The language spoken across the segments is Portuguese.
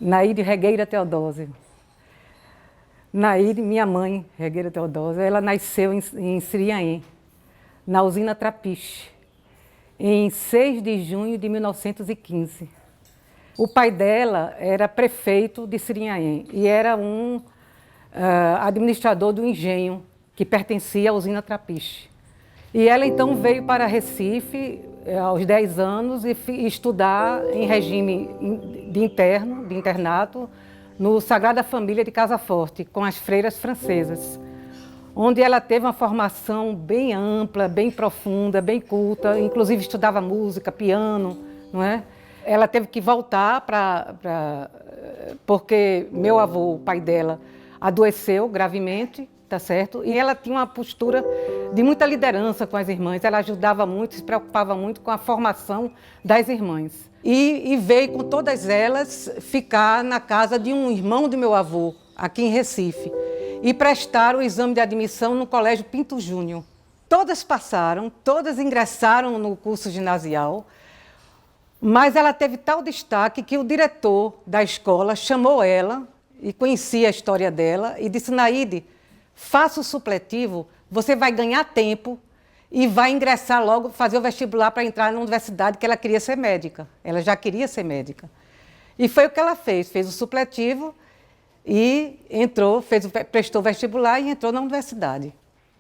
Naide Regueira Teodósio. Naide, minha mãe, Regueira Teodósio, ela nasceu em Siriaém, na usina Trapiche, em 6 de junho de 1915. O pai dela era prefeito de Siriaém e era um administrador do engenho que pertencia à usina Trapiche. E ela então veio para Recife aos 10 anos e estudar em regime de internato, no Sagrada Família de Casa Forte, com as freiras francesas, onde ela teve uma formação bem ampla, bem profunda, bem culta, inclusive estudava música, piano, não é? Ela teve que voltar porque meu avô, o pai dela, adoeceu gravemente, tá certo? E ela tinha uma postura de muita liderança com as irmãs, ela ajudava muito, se preocupava muito com a formação das irmãs. E veio com todas elas ficar na casa de um irmão do meu avô, aqui em Recife, e prestar o exame de admissão no Colégio Pinto Júnior. Todas passaram, todas ingressaram no curso ginasial, mas ela teve tal destaque que o diretor da escola chamou ela, e conhecia a história dela, e disse: Naide, faça o supletivo, você vai ganhar tempo e vai ingressar logo, fazer o vestibular para entrar na universidade, que ela queria ser médica. Ela já queria ser médica. E foi o que ela fez o supletivo e entrou, prestou vestibular e entrou na universidade.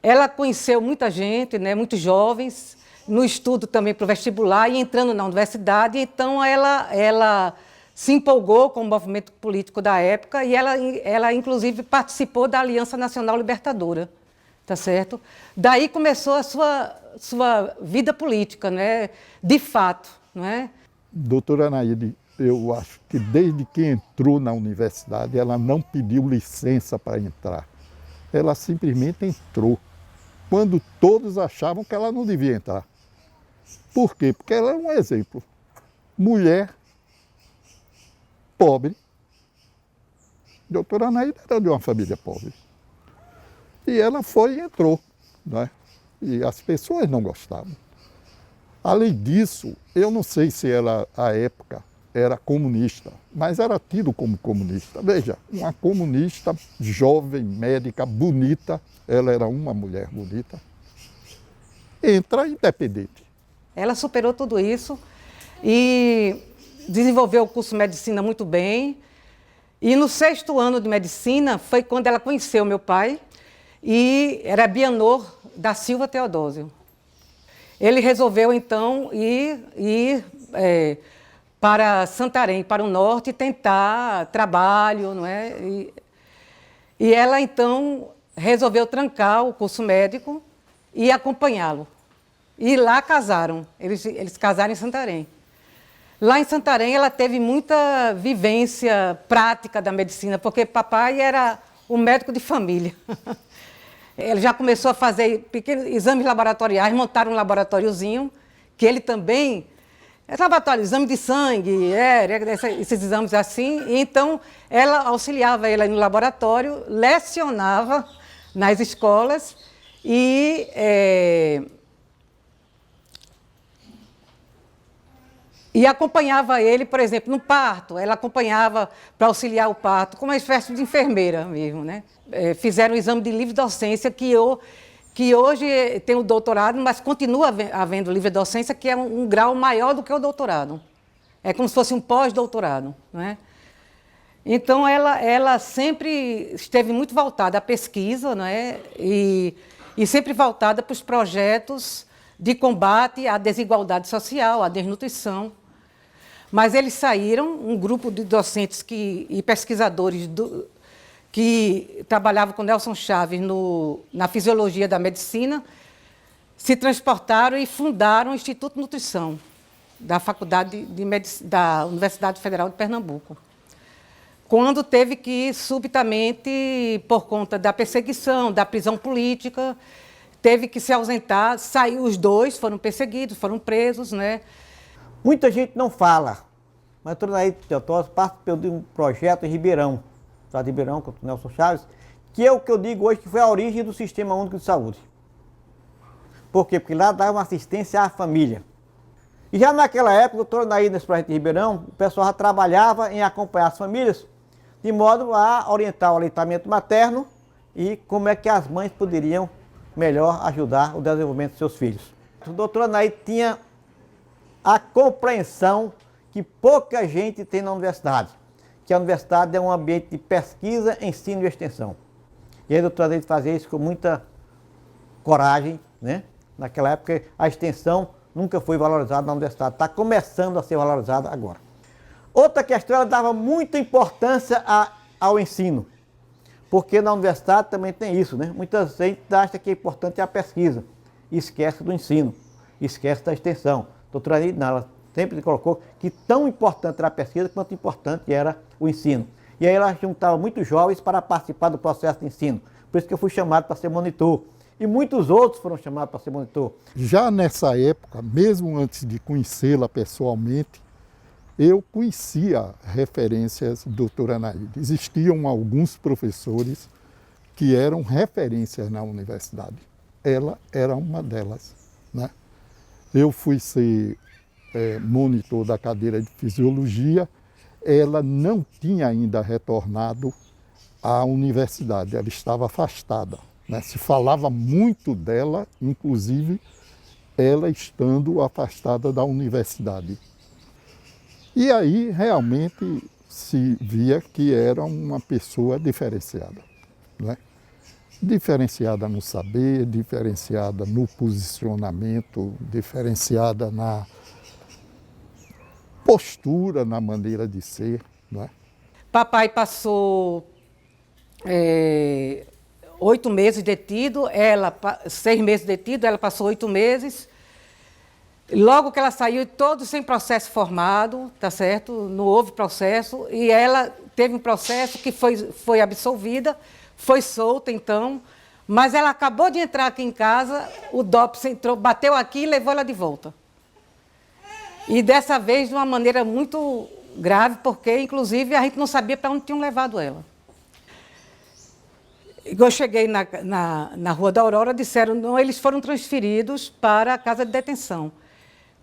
Ela conheceu muita gente, né, muitos jovens, no estudo também para o vestibular e entrando na universidade, então ela se empolgou com o movimento político da época e ela inclusive participou da Aliança Nacional Libertadora, tá certo? Daí começou a sua vida política, né? De fato, não é? Doutora Naide, eu acho que desde que entrou na universidade, ela não pediu licença para entrar. Ela simplesmente entrou, quando todos achavam que ela não devia entrar. Por quê? Porque ela é um exemplo. Mulher, pobre. Doutora Naide era de uma família pobre. E ela foi e entrou, né? E as pessoas não gostavam. Além disso, eu não sei se ela, à época, era comunista, mas era tido como comunista. Veja, uma comunista jovem, médica, bonita, ela era uma mulher bonita, entra independente. Ela superou tudo isso e desenvolveu o curso de medicina muito bem. E no 6º ano de medicina foi quando ela conheceu meu pai, e era Bianor da Silva Teodósio. Ele resolveu, então, ir para Santarém, para o norte, tentar trabalho, não é? E ela, então, resolveu trancar o curso médico e acompanhá-lo. E lá casaram, eles casaram em Santarém. Lá em Santarém ela teve muita vivência prática da medicina, porque papai era o médico de família. Ele já começou a fazer pequenos exames laboratoriais, montaram um laboratóriozinho, que ele também... laboratório, exame de sangue, esses exames assim. E então, ela auxiliava ele no laboratório, lecionava nas escolas e acompanhava ele, por exemplo, no parto. Ela acompanhava para auxiliar o parto, como uma espécie de enfermeira mesmo, né? Fizeram um exame de livre docência, que hoje tem o doutorado, mas continua havendo livre docência, que é um grau maior do que o doutorado. É como se fosse um pós-doutorado, não é? Então, ela sempre esteve muito voltada à pesquisa, não é? E sempre voltada para os projetos de combate à desigualdade social, à desnutrição. Mas eles saíram, um grupo de docentes e pesquisadores que trabalhavam com Nelson Chaves na fisiologia da medicina, se transportaram e fundaram o Instituto de Nutrição da da Universidade Federal de Pernambuco. Quando teve que, subitamente, por conta da perseguição, da prisão política, teve que se ausentar, saiu os dois, foram perseguidos, foram presos, né? Muita gente não fala, mas a doutora Naide Teodósio participou de um projeto em Ribeirão, estado de Ribeirão, com o Nelson Chaves, que é o que eu digo hoje que foi a origem do Sistema Único de Saúde. Por quê? Porque lá dá uma assistência à família. E já naquela época, o doutor Naí, nesse projeto de Ribeirão, o pessoal já trabalhava em acompanhar as famílias, de modo a orientar o aleitamento materno e como é que as mães poderiam melhor ajudar o desenvolvimento dos seus filhos. O doutor Naí tinha a compreensão que pouca gente tem na universidade, que a universidade é um ambiente de pesquisa, ensino e extensão. E aí o doutor Naí fazia isso com muita coragem, né? Naquela época a extensão nunca foi valorizada na universidade, está começando a ser valorizada agora. Outra questão, ela dava muita importância ao ensino, porque na universidade também tem isso, né? Muita gente acha que é importante a pesquisa, e esquece do ensino, esquece da extensão. A doutora Anida, ela sempre colocou que tão importante era a pesquisa quanto importante era o ensino. E aí ela juntava muitos jovens para participar do processo de ensino. Por isso que eu fui chamado para ser monitor. E muitos outros foram chamados para ser monitor. Já nessa época, mesmo antes de conhecê-la pessoalmente, eu conhecia referências do doutora Anaíde. Existiam alguns professores que eram referências na universidade. Ela era uma delas, né? Eu fui ser monitor da cadeira de fisiologia. Ela não tinha ainda retornado à universidade, ela estava afastada, né? Se falava muito dela, inclusive ela estando afastada da universidade. E aí realmente se via que era uma pessoa diferenciada, né? Diferenciada no saber, diferenciada no posicionamento, diferenciada na postura, na maneira de ser, né? Papai passou 8 meses detido, ela 6 meses detido, ela passou 8 meses. Logo que ela saiu, todo sem processo formado, tá certo? Não houve processo, e ela teve um processo que foi absolvida, foi solta então, mas ela acabou de entrar aqui em casa, o DOPS entrou, bateu aqui e levou ela de volta. E dessa vez de uma maneira muito grave, porque inclusive a gente não sabia para onde tinham levado ela. Eu cheguei na Rua da Aurora, disseram, não, eles foram transferidos para a casa de detenção.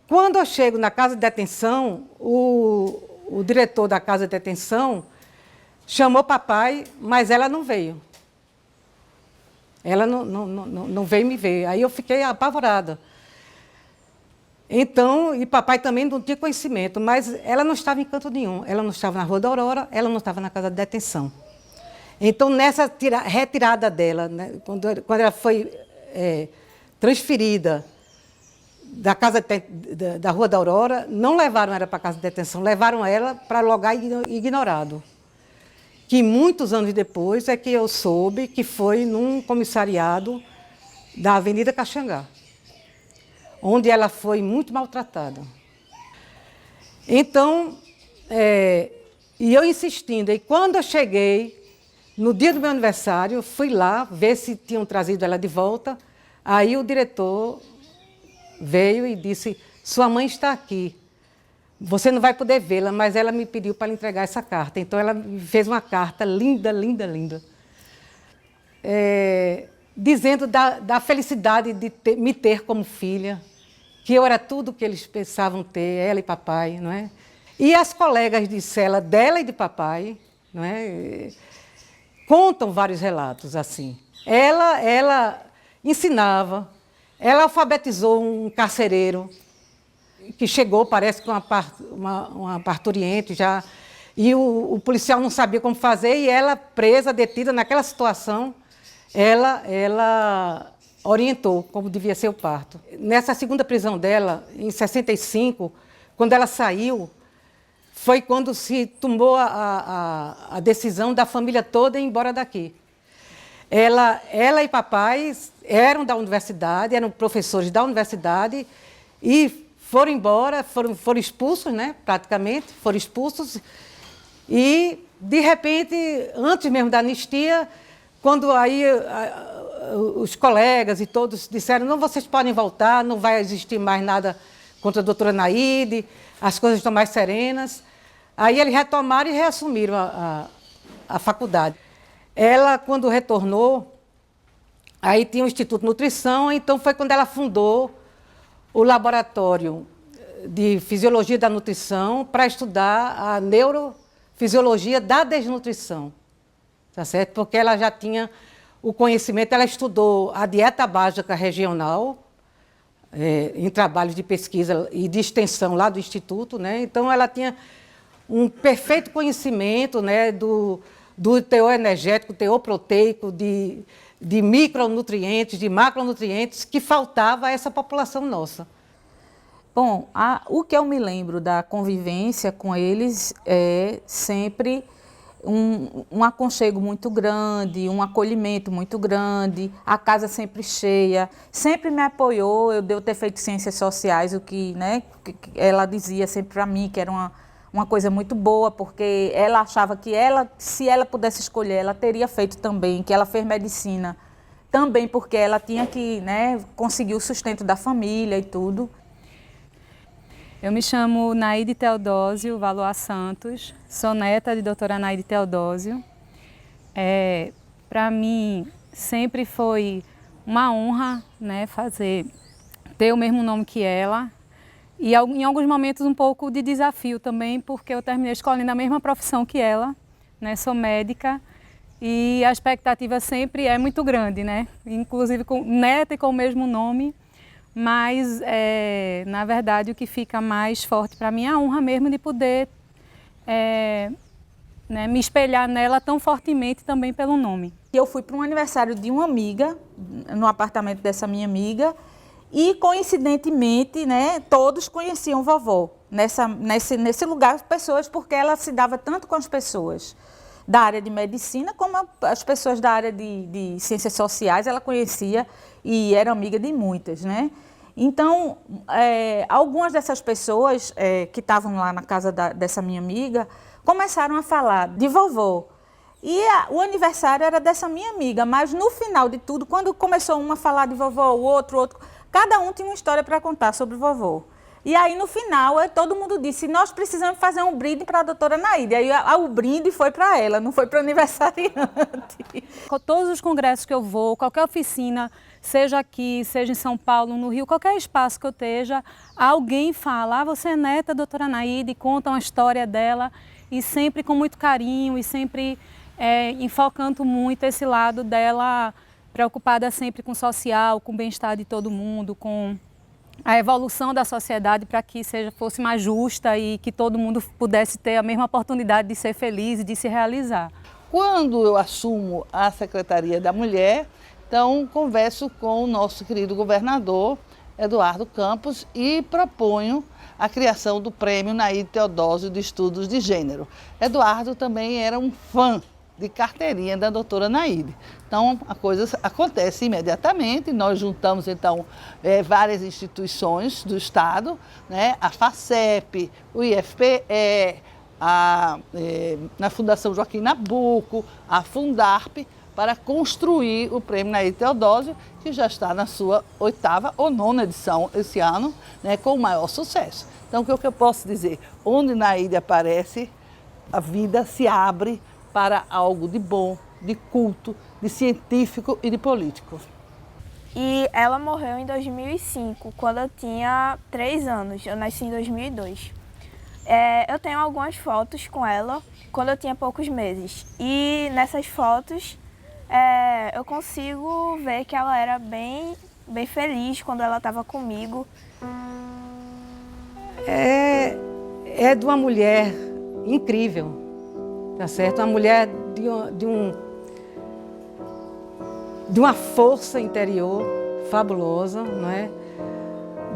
Quando eu chego na casa de detenção, o diretor da casa de detenção chamou papai, mas ela não veio. Ela não veio me ver. Aí eu fiquei apavorada. Então, e papai também não tinha conhecimento, mas ela não estava em canto nenhum. Ela não estava na Rua da Aurora, ela não estava na casa de detenção. Então, nessa retirada dela, né, quando ela foi transferida da casa da Rua da Aurora, não levaram ela para a casa de detenção, levaram ela para lugar ignorado. Que muitos anos depois é que eu soube que foi num comissariado da Avenida Caxangá, onde ela foi muito maltratada. Então, e eu insistindo, e quando eu cheguei, no dia do meu aniversário, fui lá ver se tinham trazido ela de volta, aí o diretor veio e disse, sua mãe está aqui, você não vai poder vê-la, mas ela me pediu para lhe entregar essa carta. Então ela me fez uma carta linda, linda, linda, dizendo da felicidade de me ter como filha, que eu era tudo que eles pensavam ter, ela e papai, não é? E as colegas de cela dela e de papai, não é? Contam vários relatos assim. Ela ensinava, ela alfabetizou um carcereiro que chegou, parece, com uma parturiente já, e o policial não sabia como fazer, e ela, presa, detida naquela situação, ela orientou como devia ser o parto. Nessa segunda prisão dela, em 65, quando ela saiu, foi quando se tomou a decisão da família toda ir embora daqui. Ela e papai eram da universidade, eram professores da universidade, e foram embora, foram expulsos, né, praticamente, foram expulsos, e, de repente, antes mesmo da anistia, quando aí os colegas e todos disseram, não, vocês podem voltar, não vai existir mais nada contra a doutora Anaíde, as coisas estão mais serenas. Aí eles retomaram e reassumiram a faculdade. Ela, quando retornou, aí tinha o Instituto de Nutrição, então foi quando ela fundou o laboratório de Fisiologia da Nutrição para estudar a neurofisiologia da desnutrição, tá certo? Porque ela já tinha o conhecimento, ela estudou a dieta básica regional, em trabalhos de pesquisa e de extensão lá do Instituto, né? Então ela tinha um perfeito conhecimento, né, do teor energético, teor proteico, de micronutrientes, de macronutrientes que faltava a essa população nossa. Bom, o que eu me lembro da convivência com eles é sempre um aconchego muito grande, um acolhimento muito grande, a casa sempre cheia, sempre me apoiou, eu devo ter feito ciências sociais, o que, né, que ela dizia sempre para mim que era uma coisa muito boa, porque ela achava que se ela pudesse escolher, ela teria feito também, que ela fez medicina também porque ela tinha que, né, conseguir o sustento da família e tudo. Eu me chamo Naide Teodósio Valois Santos, sou neta de doutora Naide Teodósio. Para mim sempre foi uma honra, né, ter o mesmo nome que ela e em alguns momentos um pouco de desafio também, porque eu terminei escolhendo a mesma profissão que ela, né, sou médica e a expectativa sempre é muito grande, né, inclusive com neta e com o mesmo nome. Mas, na verdade, o que fica mais forte para mim é a honra mesmo de poder né, me espelhar nela tão fortemente também pelo nome. Eu fui para um aniversário de uma amiga, no apartamento dessa minha amiga, e coincidentemente, né, todos conheciam vovó. Nesse lugar, pessoas, porque ela se dava tanto com as pessoas da área de medicina, como as pessoas da área de ciências sociais, ela conhecia e era amiga de muitas, né? Então, algumas dessas pessoas que estavam lá na casa dessa minha amiga, começaram a falar de vovó. E o aniversário era dessa minha amiga, mas no final de tudo, quando começou uma a falar de vovó, o outro, cada um tinha uma história para contar sobre vovó. E aí, no final, todo mundo disse, nós precisamos fazer um brinde para a doutora Naide. Aí o brinde foi para ela, não foi para o aniversariante. Com todos os congressos que eu vou, qualquer oficina, seja aqui, seja em São Paulo, no Rio, qualquer espaço que eu esteja, alguém fala, você é neta da doutora Naide, conta uma história dela, e sempre com muito carinho, e sempre enfocando muito esse lado dela, preocupada sempre com o social, com o bem-estar de todo mundo, com a evolução da sociedade para que fosse mais justa e que todo mundo pudesse ter a mesma oportunidade de ser feliz e de se realizar. Quando eu assumo a Secretaria da Mulher, então converso com o nosso querido governador, Eduardo Campos, e proponho a criação do Prêmio Naide Teodósio de Estudos de Gênero. Eduardo também era um fã de carteirinha da doutora Naide. Então, a coisa acontece imediatamente, nós juntamos, então, várias instituições do Estado, né? A FACEP, o IFPE, na Fundação Joaquim Nabuco, a Fundarp, para construir o Prêmio Naide Teodósio, que já está na sua 8ª ou 9ª edição esse ano, né, com o maior sucesso. Então, o que eu posso dizer? Onde Naide aparece, a vida se abre para algo de bom, de culto, de científico e de político. E ela morreu em 2005, quando eu tinha 3 anos. Eu nasci em 2002. Eu tenho algumas fotos com ela, quando eu tinha poucos meses. E nessas fotos, eu consigo ver que ela era bem feliz quando ela estava comigo. É de uma mulher incrível, tá certo? Uma mulher de uma força interior fabulosa, não é?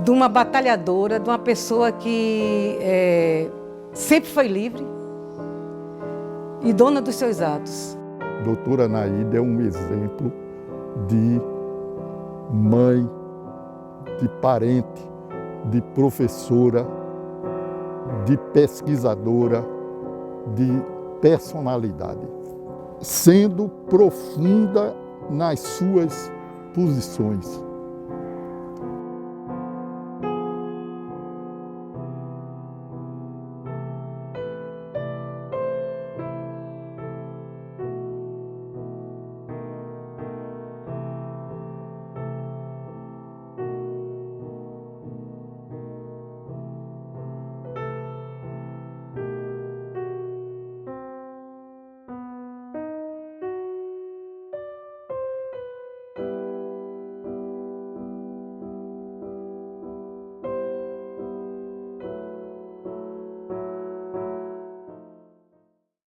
De uma batalhadora, de uma pessoa que sempre foi livre e dona dos seus atos. Doutora Naide é um exemplo de mãe, de parente, de professora, de pesquisadora, de personalidade, sendo profunda nas suas posições.